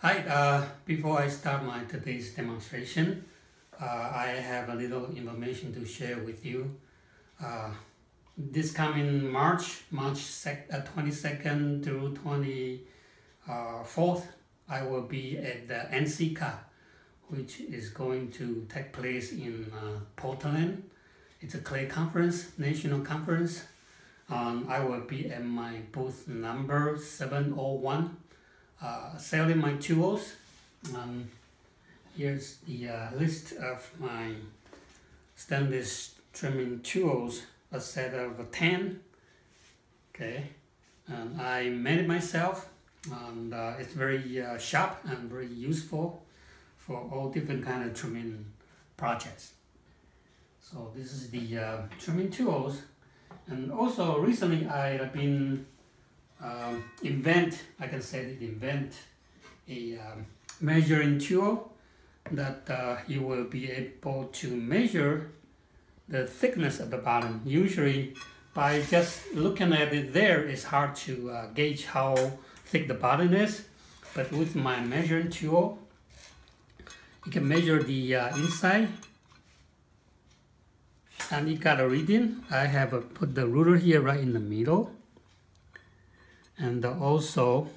Hi, before I start my today's demonstration, I have a little information to share with you. This coming March 22nd through 24th, I will be at the NCCA, which is going to take place in Portland. It's a clay conference, national conference. I will be at my booth number 701. Selling my tools. Here's the list of my stainless trimming tools, a set of 10. Okay, and I made it myself, and it's very sharp and very useful for all different kind of trimming projects. So this is the trimming tools, and also recently I have been invent a measuring tool that you will be able to measure the thickness of the bottom. Usually by just looking at it there, it's hard to gauge how thick the bottom is, but with my measuring tool you can measure the inside, and you got a reading. I have put the ruler here right in the middle. And also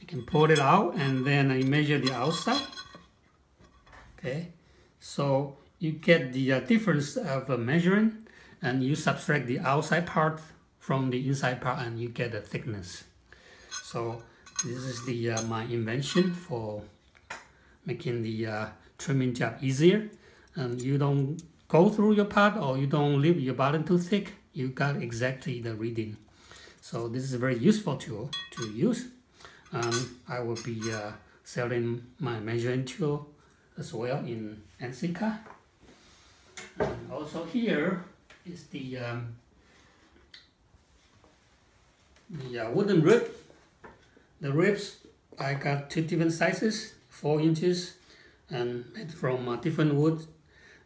you can pull it out and then I measure the outside. Okay, so you get the difference of measuring, and you subtract the outside part from the inside part and you get the thickness. So this is the my invention for making the trimming job easier, and you don't go through your part or you don't leave your bottom too thick. You got exactly the reading. So this is a very useful tool to use. I will be selling my measuring tool as well in NCCA. And also here is the wooden rib. The ribs, I got two different sizes, 4 inches and made from different wood,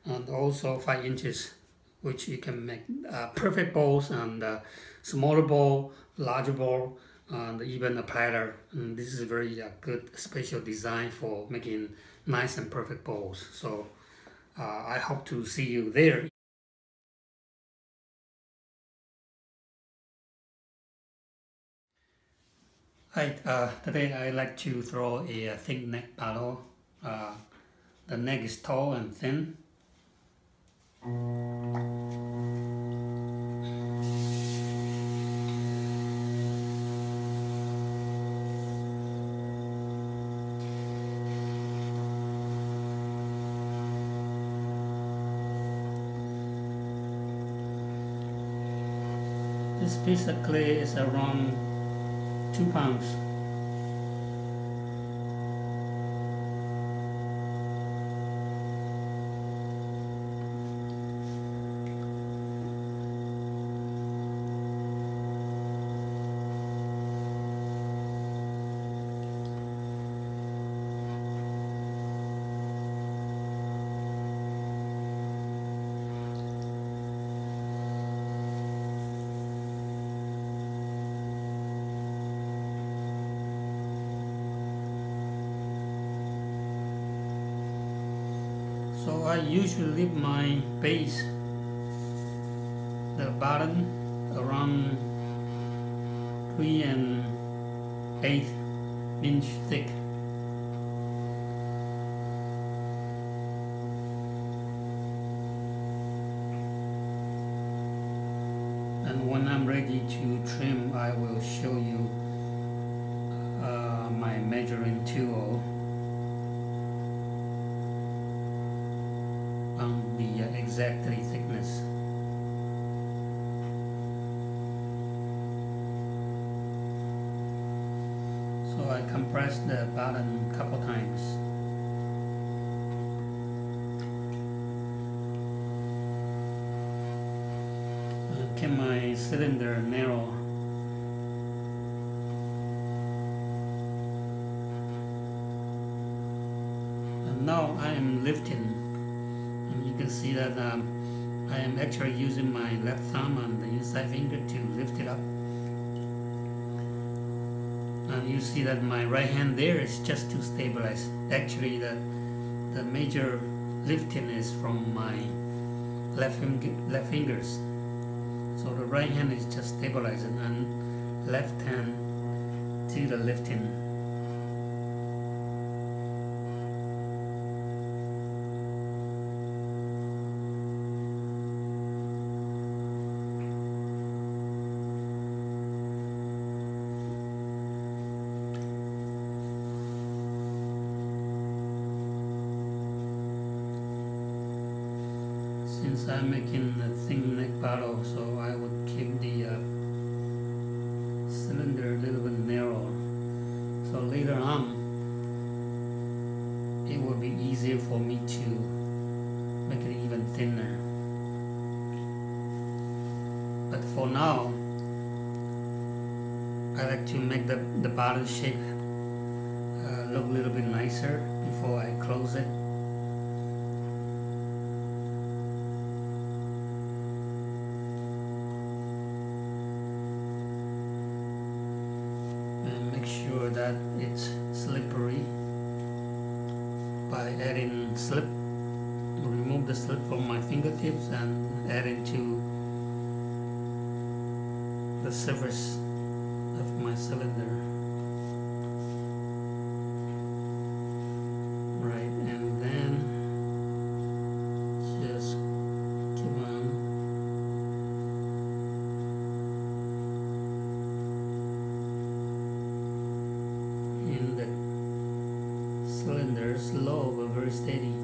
and also 5 inches, which you can make perfect bowls and smaller bowl, larger bowl, and even a platter. And this is a very good special design for making nice and perfect bowls. So I hope to see you there. Hi, today I like to throw a thick neck bottle. The neck is tall and thin. This piece of clay is around 2 pounds. So I usually leave my base, the bottom, around 3 1/8 inch thick. And when I'm ready to trim, I will show you my measuring tool on the exactly thickness. So I compress the bottom a couple times. And keep my cylinder narrow. And now I am lifting. You can see that I am actually using my left thumb and the inside finger to lift it up. And you see that my right hand there is just to stabilize. Actually, the major lifting is from my left fingers. So the right hand is just stabilizing and left hand to the lifting. Since I'm making a thin neck bottle, so I would keep the cylinder a little bit narrow. So later on, it will be easier for me to make it even thinner. But for now, I like to make the bottle shape look a little bit nicer before I close it. Sure that it's slippery by adding slip. Remove the slip from my fingertips and add it to the surface of my cylinder. Right, and then just keep on. In the cylinder, slow but very steady.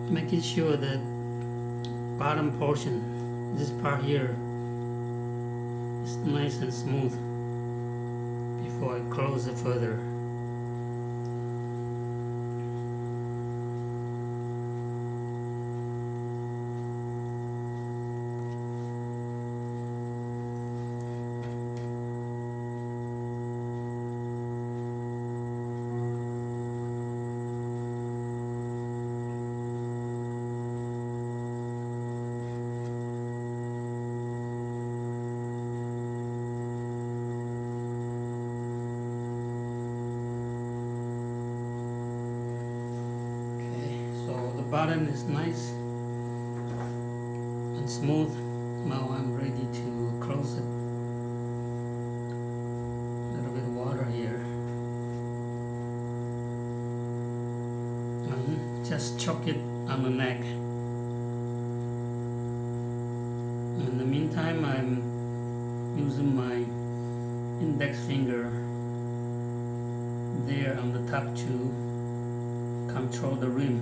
Making sure that bottom portion, this part here, is nice and smooth before I close it further. Bottom is nice and smooth. Now I'm ready to close it. A little bit of water here. And just choke it on the neck. In the meantime, I'm using my index finger there on the top to control the rim.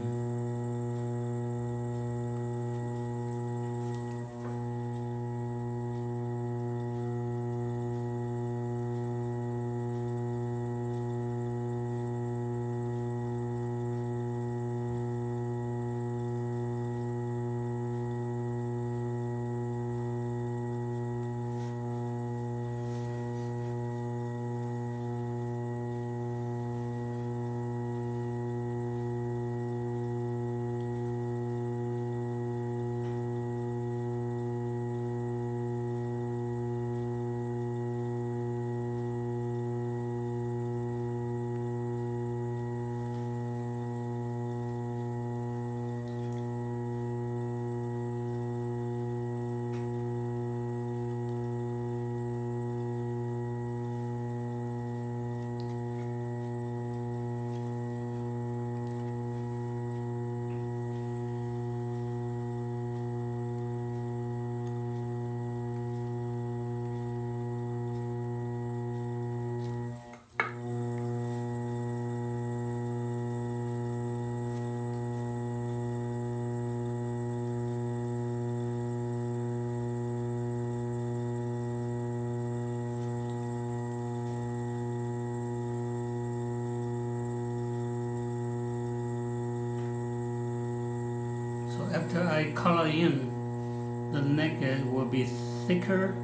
So after I color in, the neck will be thicker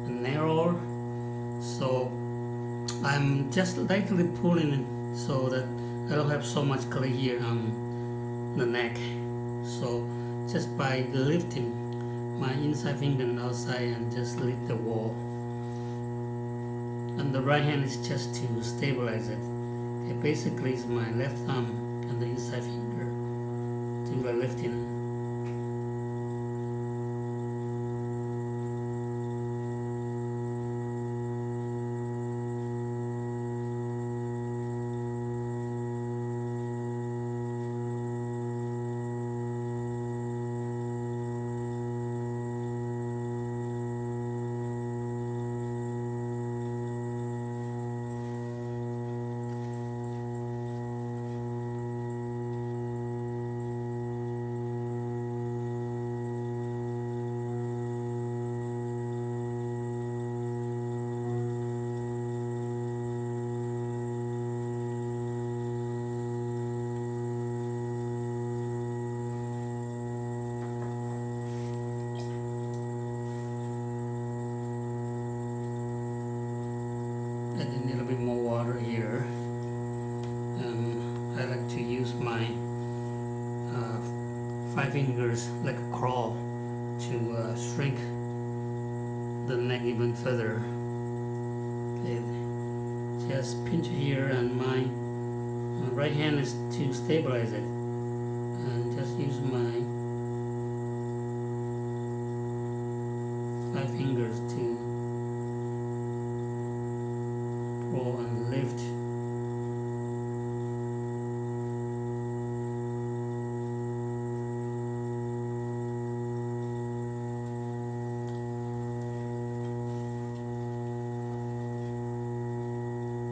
and narrower. So I'm just lightly pulling it so that I don't have so much color here on the neck. So just by lifting my inside finger and outside and just lift the wall. And the right hand is just to stabilize it. Okay, basically it's my left thumb and the inside finger do the lifting. Add a little bit more water here. I like to use my 5 fingers like a claw to shrink the neck even further. Okay, just pinch here, and my right hand is to stabilize it, and just use my 5 fingers to pull and lift.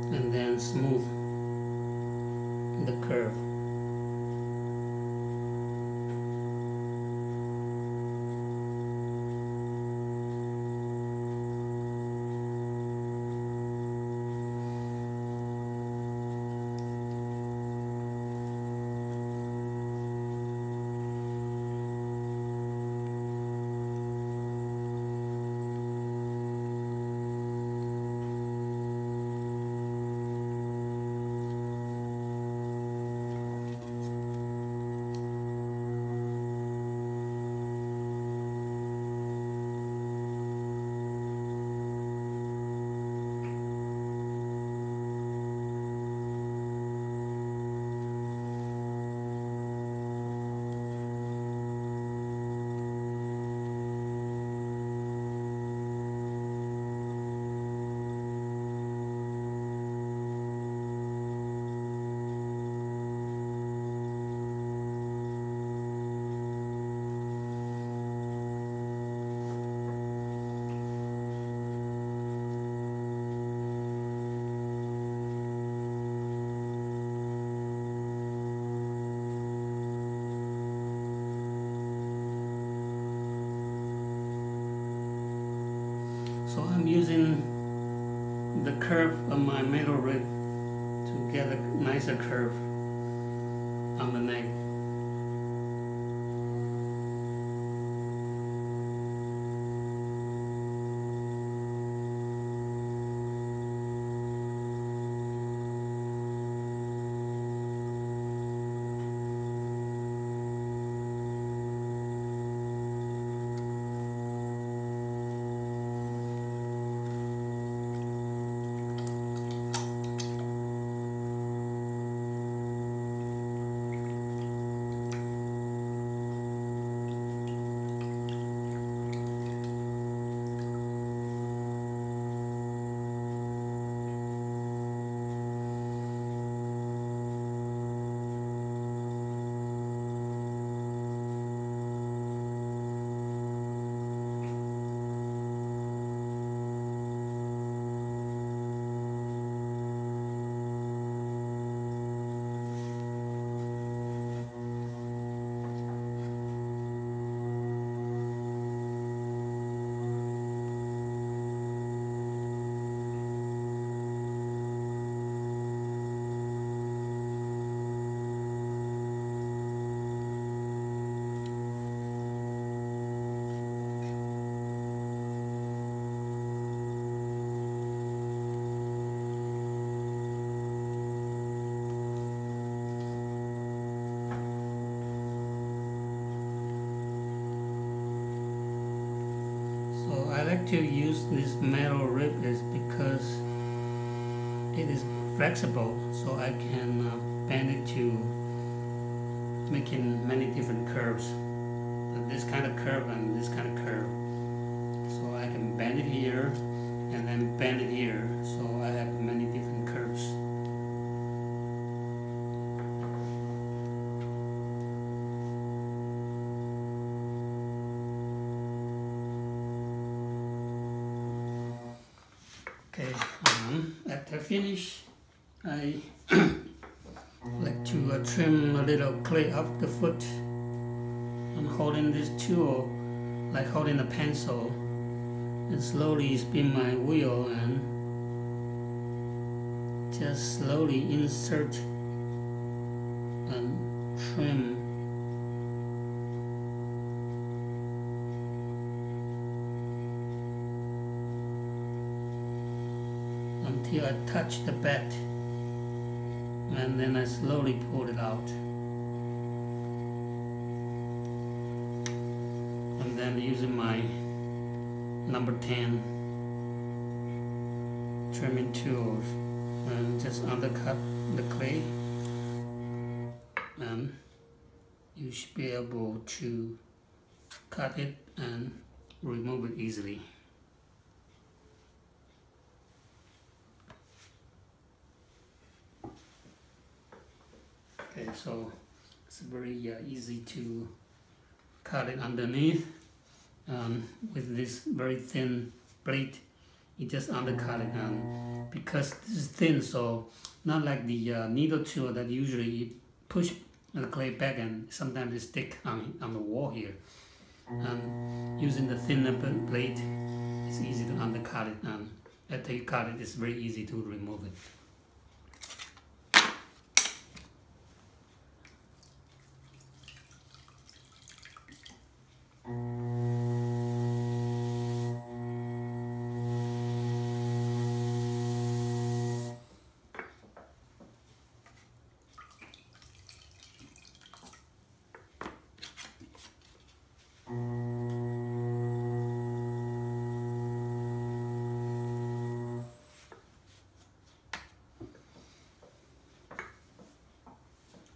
And then smooth the curve. So I'm using the curve of my middle rib to get a nicer curve on the neck. like to use this metal rib is because it is flexible, so I can bend it to making many different curves. This kind of curve and this kind of curve. So I can bend it here and then bend it here. So I have many different curves. Okay, after finish, I like to trim a little clay up the foot. I'm holding this tool like holding a pencil and slowly spin my wheel and just slowly insert and trim until I touch the bed, and then I slowly pull it out. And then using my number 10 trimming tools and just undercut the clay, and you should be able to cut it and remove it easily. Okay, so it's very easy to cut it underneath. With this very thin blade, you just undercut it, and because this is thin, so not like the needle tool that usually you push the clay back and sometimes it stick on the wall here. Using the thinner blade, it's easy to undercut it, and after you cut it, it's very easy to remove it.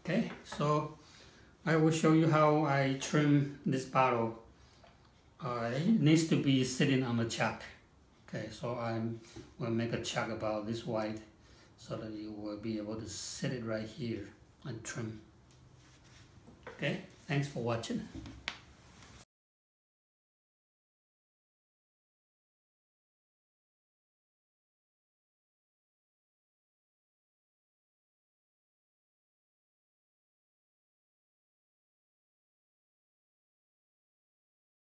Okay, so I will show you how I trim this bottle. It needs to be sitting on the chuck. Okay, so I will make a chuck about this wide so that you will be able to sit it right here and trim. Okay, thanks for watching.